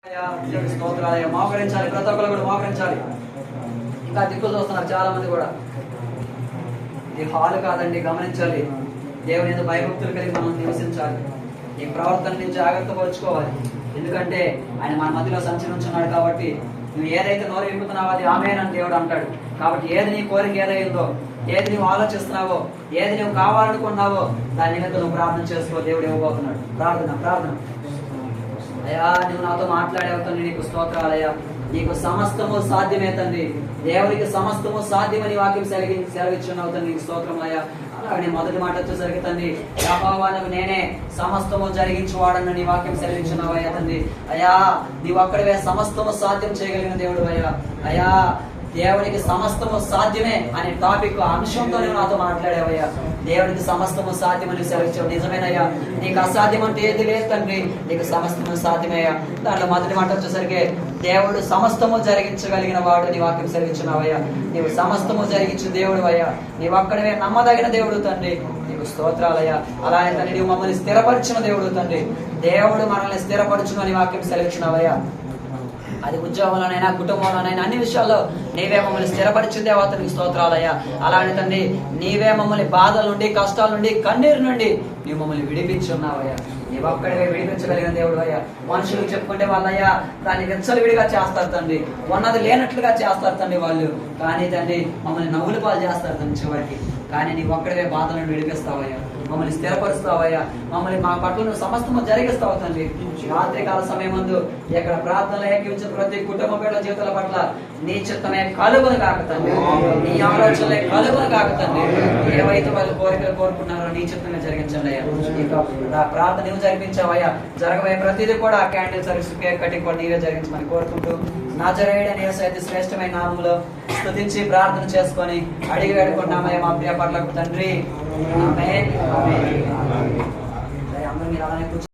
స్తోత్రాలయ మోకరించాలి, ప్రతి ఒక్కరు కూడా మోకరించాలి. ఇంకా దిక్కులు చూస్తున్నారు చాలా మంది కూడా. ఇది హాల్ కాదండి, గమనించాలి. దేవుని మీద భయభక్తులు కలిగి మనం నివసించాలి. ఈ ప్రవర్తనని జాగ్రత్త పరుచుకోవాలి. ఎందుకంటే ఆయన మన మధ్యలో సంచరించున్నాడు కాబట్టి నువ్వు ఏదైతే నోరు విప్పుతున్నావో అది ఆమేనని దేవుడు అంటాడు. కాబట్టి ఏది నీ కోరిక ఏదైందో, ఏది నువ్వు ఆలోచిస్తున్నావో, ఏది నువ్వు కావాలనుకున్నావో దాని నిమిత్తం నువ్వు ప్రార్థన చేసుకో. దేవుడు ఇవ్వబోతున్నాడు. ప్రార్థన. అయ్యా, నువ్వు నాతో మాట్లాడేవు తండ్రి, నీకు స్తోత్రాలయ్యా. నీకు సమస్తము సాధ్యమే తండ్రి. దేవుడికి సమస్తము సాధ్యమని వాక్యం సెలవిచ్చున్నావు తండ్రి, నీకు స్తోత్రమయ్యా. అలాగే మొదటి మాట వచ్చేసరికి తండ్రి, యెహోవాను నేనే సమస్తము జరిగించువాడన్న నీ వాక్యం సెలవిచ్చున్నావయ్యా తండ్రి. అయ్యా, నీవు ఒక్కడివే సమస్తము సాధ్యం చేయగలిగిన దేవుడు అయ్యా. అయ్యా, దేవునికి సమస్తము సాధ్యమే అనే టాపిక్ అంశంతో నువ్వు నాతో మాట్లాడేవయ్యా. దేవునికి సమస్తము సాధ్యమని సెలవిచ్చావు. నిజమేనయ్యా, నీకు అసాధ్యం అంటే ఏది లేదు తండ్రి, నీకు సమస్తము సాధ్యమయ్యా. దాంట్లో మొదటి మాట వచ్చేసరికి దేవుడు సమస్తము జరిగించగలిగిన వాడు నీ వాక్యం సెలవిచ్చున్నావయ్యా. నీవు సమస్తము జరిగించిన దేవుడు అయ్యా. నీవు ఒక్కడివే నమ్మదగిన దేవుడు తండ్రి, నీకు స్తోత్రాలయ్యా. అలాగే తండ్రి, నీవు మమ్మల్ని స్థిరపరిచిన దేవుడు తండ్రి. దేవుడు మనల్ని స్థిరపరచును అని వాక్యం సెలవిచ్చినావయ్యా. అది ఉద్యోగంలోనైనా కుటుంబంలోనైనా అన్ని విషయాల్లో నీవే మమ్మల్ని స్థిరపరిచిన దేవత, నీకు స్తోత్రాలయ్యా. అలాంటి తండ్రి, నీవే మమ్మల్ని బాధల నుండి, కష్టాల నుండి, కన్నీరు నుండి నీవు మమ్మల్ని విడిపించున్నావయ్యా. నీవు ఒక్కడివే విడిపించగలిగిన దేవుడు అయ్యా. మనుషులు చెప్పుకుంటే వాళ్ళయ్యా దాన్ని విచ్చలవిడిగా చేస్తారు తండ్రి, ఉన్నది లేనట్లుగా చేస్తారు తండ్రి వాళ్ళు. కానీ తండ్రి, మమ్మల్ని నవ్వులు పాలు చేస్తారు తండ్రి చివరికి. కానీ నీవు ఒక్కడివే బాధలను విడిపిస్తావయ్యా, మమ్మల్ని స్థిరపరుస్తావయ్యా. మమ్మల్ని మా పట్ల నువ్వు సమస్తము జరిగిస్తావు తండ్రి. రాత్రికాల సమయం ముందు ఇక్కడ ప్రార్థనలు ఏకీవించిన ప్రతి కుటుంబ బిడ్డల జీవితాల పట్ల నీ చిత్తమే కలుగును కాక తండ్రి, నీ ఆలోచనలే కలుగును కాక తండ్రి. ఏవైతే వాళ్ళు కోరికలు కోరుకున్నారో నీ చిత్తమే జరిగించండి అయ్యా. నీకు ప్రార్థన నువ్వు జరిపించావయ్యా. జరగబోయే ప్రతిదీ కూడా క్యాండిల్ సర్వీస్, కేక్ కటింగ్ కూడా నీవే జరిగించమని కోరుకుంటూ నజరేయుడైన యేసు శ్రేష్టమైన నామములో స్తుతించి ప్రార్థన చేసుకొని అడిగి వేడుకుంటున్నామయ్యా మా ప్రియ పర్లకు తండ్రి. ఆమేన్. అందరూ మీరు అలానే